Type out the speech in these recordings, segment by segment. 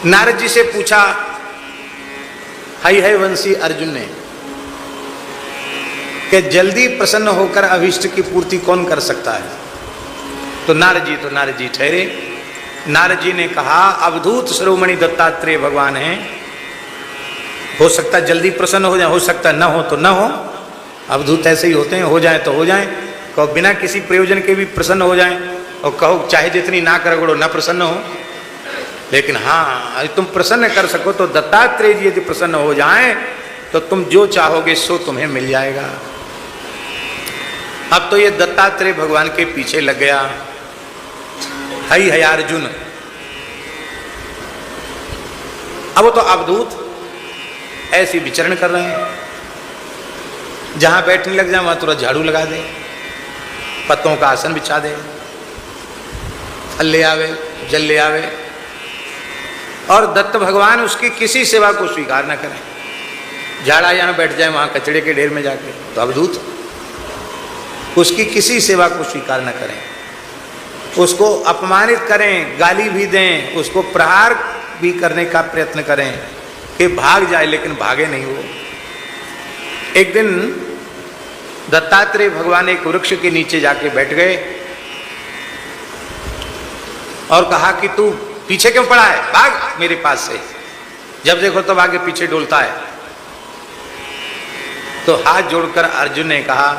नारद जी से पूछा है वंशी अर्जुन ने कि जल्दी प्रसन्न होकर अभीष्ट की पूर्ति कौन कर सकता है? तो नारद जी ठहरे। नारद जी ने कहा अवधूत शिरोमणि दत्तात्रेय भगवान हैं, हो सकता जल्दी प्रसन्न हो जाए, हो सकता न हो तो न हो। अवधूत ऐसे ही होते हैं, हो जाए तो हो जाए। कहो बिना किसी प्रयोजन के भी प्रसन्न हो जाए, और कहो चाहे जितनी नाक रगड़ो न प्रसन्न हो। लेकिन हाँ, तुम प्रसन्न कर सको तो दत्तात्रेय जी यदि प्रसन्न हो जाएं तो तुम जो चाहोगे सो तुम्हें मिल जाएगा। अब तो ये दत्तात्रेय भगवान के पीछे लग गया। है अर्जुन। अब वो तो अवधूत ऐसी विचरण कर रहे हैं, जहां बैठने लग जाए वहां तुरंत झाड़ू लगा दे, पत्तों का आसन बिछा दे, फल ले आवे, जल ले आवे, और दत्त भगवान उसकी किसी सेवा को स्वीकार न करें। झाड़ा यहाँ बैठ जाए वहां कचड़े के ढेर में जाके, तो अवधूत उसकी किसी सेवा को स्वीकार न करें, उसको अपमानित करें, गाली भी दें, उसको प्रहार भी करने का प्रयत्न करें कि भाग जाए, लेकिन भागे नहीं वो। एक दिन दत्तात्रेय भगवान एक वृक्ष के नीचे जाके बैठ गए और कहा कि तू पीछे क्यों पड़ा है, भाग मेरे पास से। जब देखो तब आगे पीछे डोलता है। तो हाथ जोड़कर अर्जुन ने कहा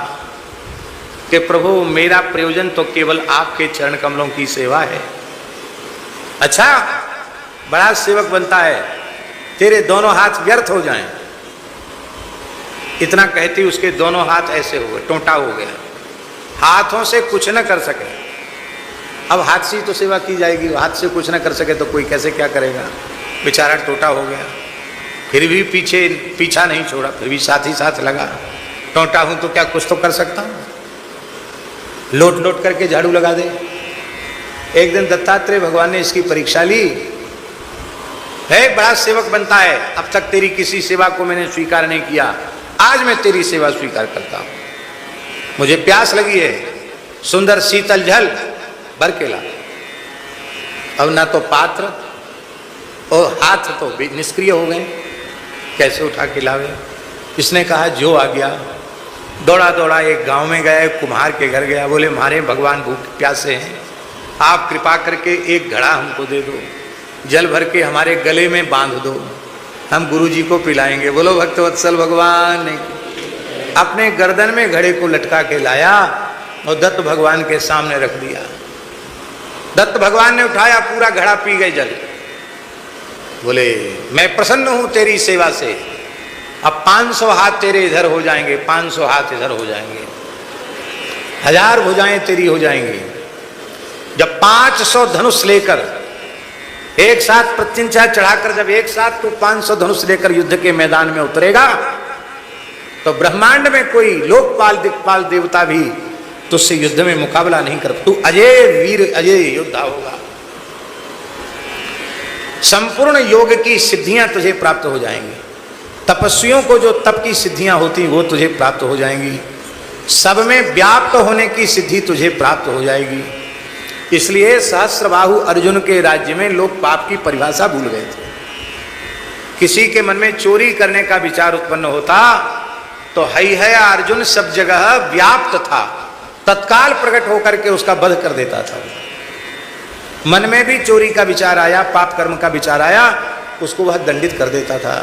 कि प्रभु मेरा प्रयोजन तो केवल आपके चरण कमलों की सेवा है। अच्छा, बड़ा सेवक बनता है, तेरे दोनों हाथ व्यर्थ हो जाएं। इतना कहती उसके दोनों हाथ ऐसे हो गए, टोंटा हो गया, हाथों से कुछ न कर सके। अब हाथ से तो सेवा की जाएगी, हाथ से कुछ न कर सके तो कोई कैसे क्या करेगा। बेचारा टोटा हो गया, फिर भी पीछा नहीं छोड़ा, फिर भी साथ ही साथ लगा। टोटा हूं तो क्या कुछ तो कर सकता हूं, लोट लोट करके झाड़ू लगा दे। एक दिन दत्तात्रेय भगवान ने इसकी परीक्षा ली। है बड़ा सेवक बनता है, अब तक तेरी किसी सेवा को मैंने स्वीकार नहीं किया, आज मैं तेरी सेवा स्वीकार करता हूं। मुझे प्यास लगी है, सुंदर शीतल जल भर के ला। अब ना तो पात्र और हाथ तो निष्क्रिय हो गए, कैसे उठा के लावे। इसने कहा जो आ गया। दौड़ा दौड़ा एक गांव में गया, एक कुम्हार के घर गया, बोले हमारे भगवान भूख प्यासे हैं, आप कृपा करके एक घड़ा हमको दे दो, जल भर के हमारे गले में बांध दो, हम गुरु जी को पिलाएंगे। बोलो भक्तवत्सल भगवान ने अपने गर्दन में घड़े को लटका के लाया और दत्त भगवान के सामने रख दिया। दत्त भगवान ने उठाया, पूरा घड़ा पी गए जल। बोले मैं प्रसन्न हूं तेरी सेवा से, अब 500 हाथ तेरे इधर हो जाएंगे, 500 हाथ इधर हो जाएंगे, 1000 भुजाएं तेरी हो जाएंगी। जब 500 धनुष लेकर एक साथ प्रत्यंचा चढ़ाकर जब एक साथ तू 500 धनुष लेकर युद्ध के मैदान में उतरेगा तो ब्रह्मांड में कोई लोकपाल दिक्पाल देवता भी तुझसे युद्ध में मुकाबला नहीं कर, तू अजय वीर अजय योद्धा होगा। संपूर्ण योग की सिद्धियां तुझे प्राप्त हो जाएंगी, तपस्वियों को जो तप की सिद्धियां होती वो तुझे प्राप्त हो जाएंगी, सब में व्याप्त होने की सिद्धि तुझे प्राप्त हो जाएगी। इसलिए सहस्त्रबाहु अर्जुन के राज्य में लोग पाप की परिभाषा भूल गए थे। किसी के मन में चोरी करने का विचार उत्पन्न होता तो है अर्जुन सब जगह व्याप्त था, तत्काल प्रकट होकर के उसका वध कर देता था। मन में भी चोरी का विचार आया, पाप कर्म का विचार आया, उसको वह दंडित कर देता था।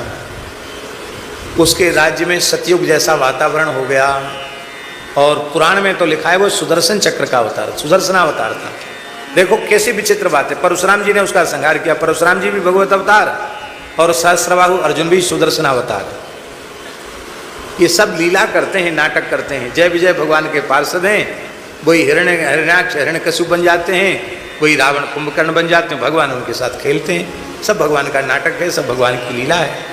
उसके राज्य में सतयुग जैसा वातावरण हो गया। और पुराण में तो लिखा है वो सुदर्शन चक्र का अवतार, सुदर्शनावतार था। देखो कैसी विचित्र बात है, परशुराम जी ने उसका संहार किया। परशुराम जी भी भगवत अवतार और सहस्त्रबाहु अर्जुन भी सुदर्शनावतार। ये सब लीला करते हैं, नाटक करते हैं। जय विजय भगवान के पार्षद हैं, वही हिरण्याक्ष हिरण्यकशिपु बन जाते हैं, वही रावण कुंभकर्ण बन जाते हैं, भगवान उनके साथ खेलते हैं। सब भगवान का नाटक है, सब भगवान की लीला है।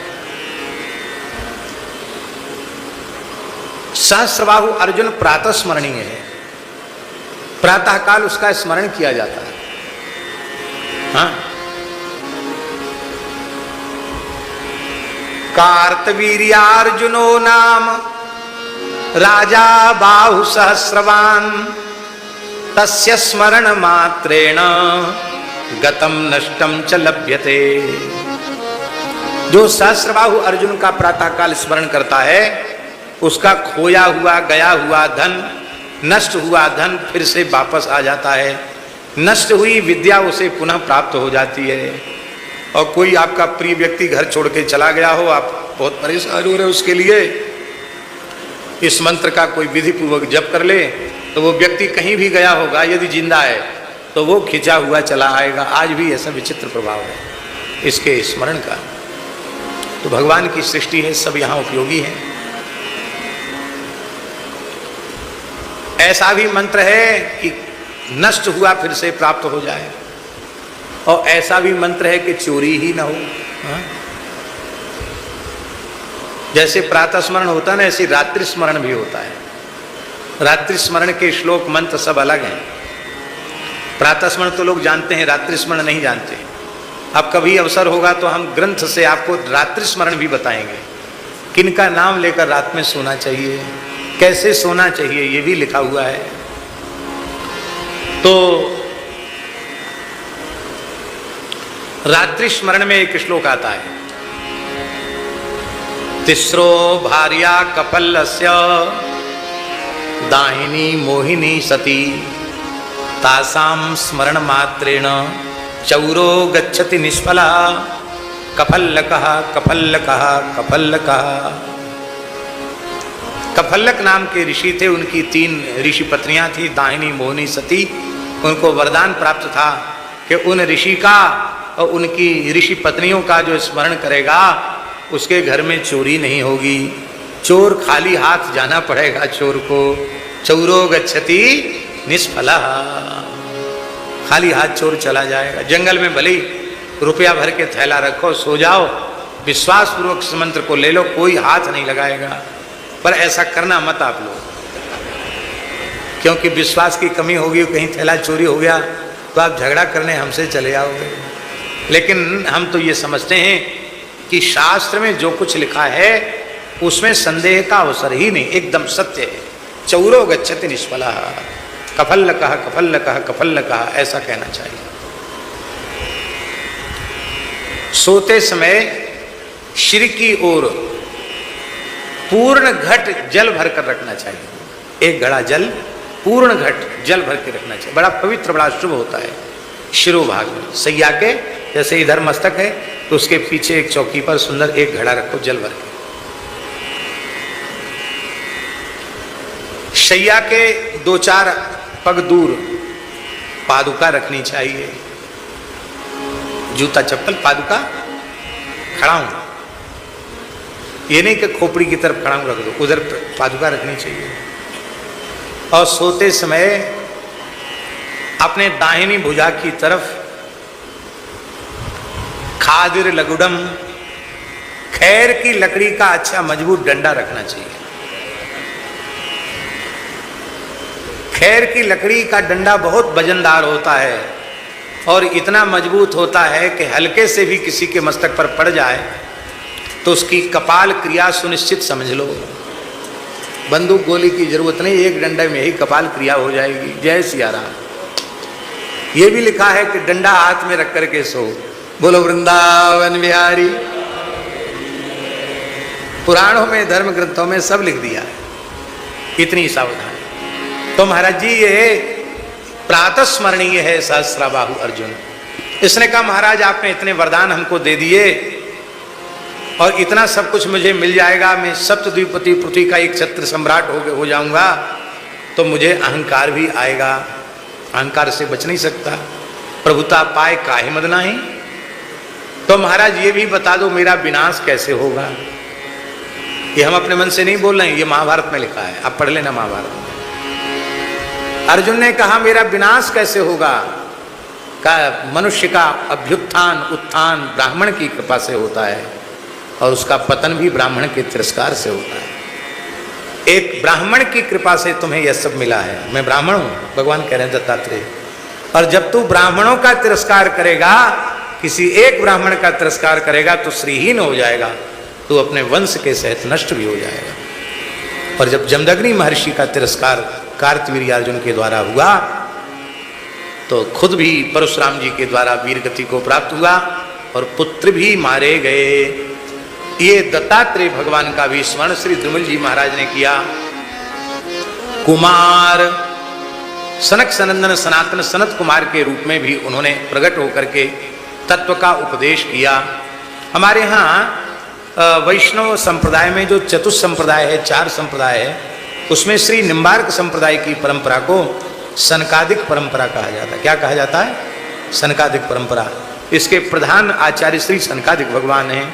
सहस्त्रबाहु अर्जुन प्रातः स्मरणीय है, प्रातः काल उसका स्मरण किया जाता है। हाँ, कार्तवीर्यार्जुनो नाम राजा बाहु सहस्रवान तस्य स्मरण मात्रेण गतम नष्टम च लभ्यते। जो सहस्रबाहु अर्जुन का प्रातःकाल स्मरण करता है, उसका खोया हुआ गया हुआ धन, नष्ट हुआ धन फिर से वापस आ जाता है, नष्ट हुई विद्या उसे पुनः प्राप्त हो जाती है। और कोई आपका प्रिय व्यक्ति घर छोड़ के चला गया हो, आप बहुत परेशान हो रहे उसके लिए, इस मंत्र का कोई विधि पूर्वक जप कर ले तो वो व्यक्ति कहीं भी गया होगा, यदि जिंदा है तो वो खिंचा हुआ चला आएगा। आज भी ऐसा विचित्र प्रभाव है इसके स्मरण का। तो भगवान की सृष्टि है, सब यहाँ उपयोगी है। ऐसा भी मंत्र है कि नष्ट हुआ फिर से प्राप्त हो जाए, और ऐसा भी मंत्र है कि चोरी ही ना हो। जैसे प्रातः स्मरण होता है ना, ऐसे रात्रि स्मरण भी होता है। रात्रि स्मरण के श्लोक मंत्र सब अलग हैं। प्रातः स्मरण तो लोग जानते हैं, रात्रि स्मरण नहीं जानते। अब कभी अवसर होगा तो हम ग्रंथ से आपको रात्रि स्मरण भी बताएंगे, किनका नाम लेकर रात में सोना चाहिए, कैसे सोना चाहिए, ये भी लिखा हुआ है। तो रात्रि स्मरण में एक श्लोक आता है, तिस्रो भार्या कपल्लस्य दाहिनी मोहिनी सती तासाम स्मरण मात्रेण चौरो गच्छति निष्फला कफल्लकः कफल्लकः कफल्लकः। कफल्लक नाम के ऋषि थे, उनकी 3 ऋषि पत्नियां थी, दाहिनी मोहिनी सती। उनको वरदान प्राप्त था कि उन ऋषि का और उनकी ऋषि पत्नियों का जो स्मरण करेगा उसके घर में चोरी नहीं होगी, चोर खाली हाथ जाना पड़ेगा चोर को। चौरो गच्छति निष्फला, खाली हाथ चोर चला जाएगा। जंगल में भले रुपया भर के थैला रखो, सो जाओ, विश्वास पूर्वक इस मंत्र को ले लो, कोई हाथ नहीं लगाएगा। पर ऐसा करना मत आप लोग, क्योंकि विश्वास की कमी होगी, कहीं थैला चोरी हो गया तो आप झगड़ा करने हमसे चले आओगे। लेकिन हम तो ये समझते हैं कि शास्त्र में जो कुछ लिखा है उसमें संदेह का अवसर ही नहीं, एकदम सत्य है। चौरो गच्छति निष्फला कफल्लकः कफल्लकः कफल्लकः, ऐसा कहना चाहिए। सोते समय सिर की ओर पूर्ण घट जल भर कर रखना चाहिए। एक घड़ा जल, पूर्ण घट जल भर के रखना चाहिए। बड़ा पवित्र, बड़ा शुभ होता है। शिरोभाग में सैया के जैसे इधर मस्तक है तो उसके पीछे एक चौकी पर सुंदर एक घड़ा रखो जल भर के। शैया के 2-4 पग दूर पादुका रखनी चाहिए। जूता चप्पल पादुका खड़ा हूं, ये नहीं कि खोपड़ी की तरफ खड़ा हूं रख दो, उधर पादुका रखनी चाहिए। और सोते समय अपने दाहिनी भुजा की तरफ खादिर लगुडम, खैर की लकड़ी का अच्छा मजबूत डंडा रखना चाहिए। खैर की लकड़ी का डंडा बहुत वजनदार होता है और इतना मजबूत होता है कि हल्के से भी किसी के मस्तक पर पड़ जाए तो उसकी कपाल क्रिया सुनिश्चित समझ लो। बंदूक गोली की जरूरत नहीं, एक डंडे में ही कपाल क्रिया हो जाएगी। जय सिया राम। ये भी लिखा है कि डंडा हाथ में रख करके सो। बोलो वृंदावन बिहारी। पुराणों में, धर्म ग्रंथों में सब लिख दिया है, इतनी सावधानी। तो महाराज जी ये प्रातः स्मरणीय है सहस्राबाहु अर्जुन। इसने कहा महाराज आपने इतने वरदान हमको दे दिए और इतना सब कुछ मुझे मिल जाएगा, मैं सप्तद्वीपति पृथ्वी का एक छत्र सम्राट हो जाऊंगा, तो मुझे अहंकार भी आएगा, अहंकार से बच नहीं सकता। प्रभुता पाए काहे मद नाही। तो महाराज ये भी बता दो मेरा विनाश कैसे होगा। ये हम अपने मन से नहीं बोल रहे हैं, ये महाभारत में लिखा है, आप पढ़ लेना महाभारत में। अर्जुन ने कहा मेरा विनाश कैसे होगा। का मनुष्य का अभ्युत्थान उत्थान ब्राह्मण की कृपा से होता है और उसका पतन भी ब्राह्मण के तिरस्कार से होता है। एक ब्राह्मण की कृपा से तुम्हें यह सब मिला है। मैं ब्राह्मण हूं, भगवान कह रहे हैं दत्तात्रेय। और जब तू ब्राह्मणों का तिरस्कार करेगा, किसी एक ब्राह्मण का तिरस्कार करेगा तो श्रीहीन हो जाएगा, तू अपने वंश के सहित नष्ट भी हो जाएगा। और जब जमदग्नि महर्षि का तिरस्कार कार्तवीर्यार्जुन के द्वारा हुआ तो खुद भी परशुराम जी के द्वारा वीर गति को प्राप्त हुआ और पुत्र भी मारे गए। ये दत्तात्रेय भगवान का भी स्मरण श्री द्रुमल जी महाराज ने किया। कुमार सनक सनंदन सनातन सनत कुमार के रूप में भी उन्होंने प्रकट होकर के तत्व का उपदेश किया। हमारे यहाँ वैष्णव संप्रदाय में जो चतुर्थ संप्रदाय है, 4 संप्रदाय है, उसमें श्री निम्बार्क संप्रदाय की परंपरा को सनकादिक परंपरा कहा जाता है। क्या कहा जाता है? सनकादिक परंपरा। इसके प्रधान आचार्य श्री सनकादिक भगवान हैं,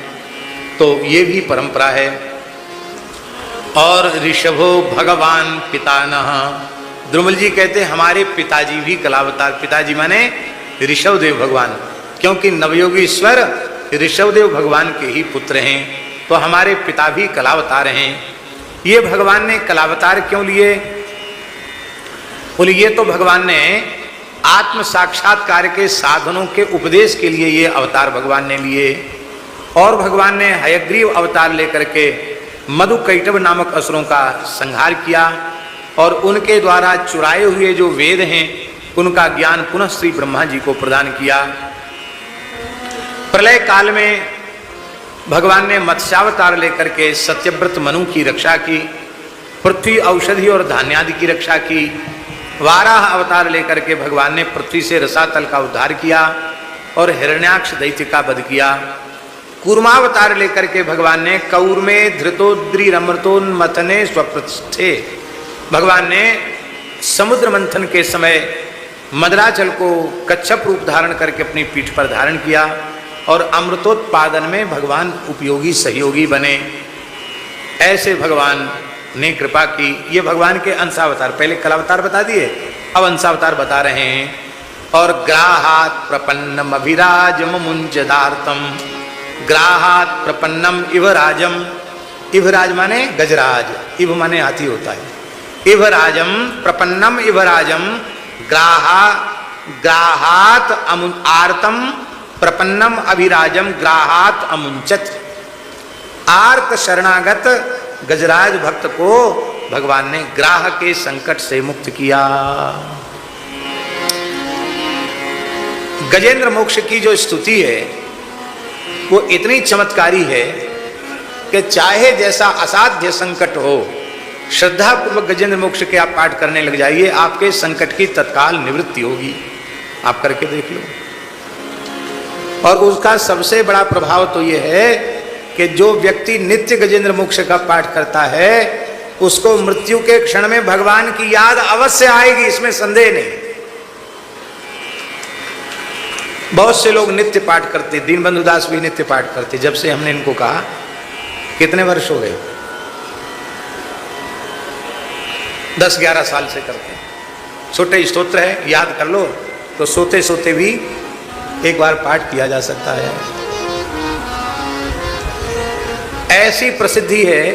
तो ये भी परंपरा है। और ऋषभो भगवान पितानह, द्रुमल जी कहते हैं हमारे पिताजी भी कलावतार, पिताजी माने ऋषभदेव भगवान, क्योंकि नवयोगीश्वर ऋषभदेव भगवान के ही पुत्र हैं, तो हमारे पिता भी कलावतार हैं। ये भगवान ने कलावतार क्यों लिए? बोले ये तो भगवान ने आत्म साक्षात्कार के साधनों के उपदेश के लिए ये अवतार भगवान ने लिए। और भगवान ने हयग्रीव अवतार लेकर के मधु कैटभ नामक असुरों का संहार किया और उनके द्वारा चुराए हुए जो वेद हैं उनका ज्ञान पुनः श्री ब्रह्मा जी को प्रदान किया। प्रलय काल में भगवान ने मत्स्यावतार लेकर के सत्यव्रत मनु की रक्षा की, पृथ्वी औषधि और धान्यादि की रक्षा की। वाराह अवतार लेकर के भगवान ने पृथ्वी से रसातल का उद्धार किया और हिरण्याक्ष दैत्य का वध किया। कूर्मावतार लेकर के भगवान ने कौर्मे धृतोद्री रमृतोन्मथने स्वप्रतिष्ठे, भगवान ने समुद्र मंथन के समय मदराचल को कच्छप रूप धारण करके अपनी पीठ पर धारण किया और अमृतोत्पादन में भगवान उपयोगी सहयोगी बने। ऐसे भगवान ने कृपा की। ये भगवान के अंशावतार, पहले कलावतार बता दिए, अब अंशावतार बता रहे हैं। और ग्राहात प्रपन्नम अभिराजम मुंजदार्तम, ग्राहात प्रपन्नम इवराजम, इवराज माने गजराज, इव माने हाथी होता है। इवराजम प्रपन्नम इवराजम ग्राहात आर्तम प्रपन्नम अभिराजम ग्राहात अमुंचत। आर्त शरणागत गजराज भक्त को भगवान ने ग्राह के संकट से मुक्त किया। गजेंद्र मोक्ष की जो स्तुति है वो इतनी चमत्कारी है कि चाहे जैसा असाध्य संकट हो, श्रद्धा पूर्वक गजेंद्र मोक्ष के आप पाठ करने लग जाइए, आपके संकट की तत्काल निवृत्ति होगी। आप करके देख लो। और उसका सबसे बड़ा प्रभाव तो यह है कि जो व्यक्ति नित्य गजेंद्र मोक्ष का पाठ करता है उसको मृत्यु के क्षण में भगवान की याद अवश्य आएगी, इसमें संदेह नहीं। बहुत से लोग नित्य पाठ करते, दीनबंधु दास भी नित्य पाठ करते। जब से हमने इनको कहा, कितने वर्ष हो गए? 10-11 साल से करते हैं। छोटे स्तोत्र है, याद कर लो तो सोते सोते भी एक बार पाठ किया जा सकता है। ऐसी प्रसिद्धि है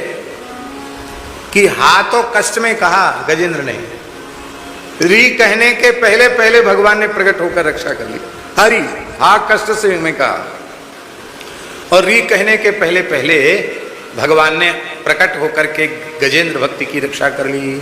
कि हाथों कष्ट में कहा गजेंद्र ने, री कहने के पहले पहले भगवान ने प्रकट होकर रक्षा कर ली। हरि हा कष्ट से मैं कहा, और री कहने के पहले पहले भगवान ने प्रकट होकर के गजेंद्र भक्ति की रक्षा कर ली।